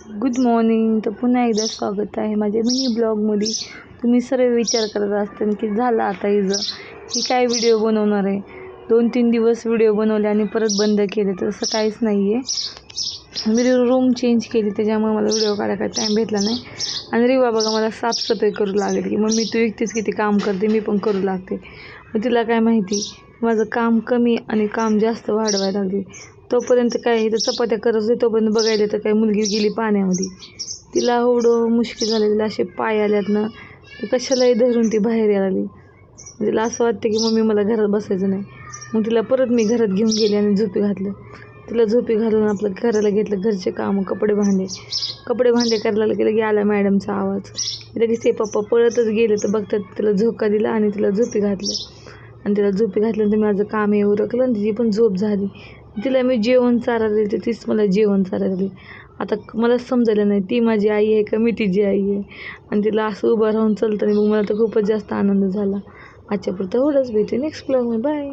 Good morning. तर पुन्हा एकदा स्वागत आहे माझ्या मिनी ब्लॉगमध्ये. तुम्ही सर्व विचार करत असताना की झालं आता ही काय व्हिडिओ बनवणार आहे. 2-3 दिवस व्हिडिओ बनवले आणि परत बंद केले, तर असं काहीच नाही आहे. मी रूम चेंज केली, त्याच्यामुळे मला व्हिडिओ काढायला टाईम भेटला नाही. आणि रिवा बघा मला साफसफाई करू लागली की मम्मी तू एकटीच किती काम करते, मी पण करू लागते. मग तिला काय माहिती माझं काम कमी आणि काम जास्त वाढवायला लागली. तोपर्यंत काय इथं चपात्या करत होते, तोपर्यंत बघायला तर काय मुलगी गेली पाण्यामध्ये. तिला एवढं मुश्किल झालेलं, असे पाय आल्यात ना, कशालाही धरून ती बाहेर यायला लागली. तिला असं वाटतं की मम्मी मला घरात बसायचं नाही. मग तिला परत मी घरात घेऊन गेले आणि झोपी घातलं. तिला झोपी घालून आपलं घराला घेतलं. घरचे कामं, कपडे भांडे करायला गेलं की आला मॅडमचा आवाज. लगेच ते पप्पा पळतच गेले, तर बघतात तिला झोका दिला आणि तिला झोपी घातलं. आणि तिला झोपी घातल्यानंतर माझं काम हे उरकलं आणि तिची पण झोप झाली. तिला मी जेवण चारायला तर तीच मला जेवण चारायला. आता मला समजायला नाही ती माझी आई आहे का मी तिची आई आहे. आणि तिला असं उभं राहून चालतं नाही. मग मला तर खूपच जास्त आनंद झाला. आजच्या पुरतं एवढंच. भेटते नेक्स्ट ब्लॉग. बाय.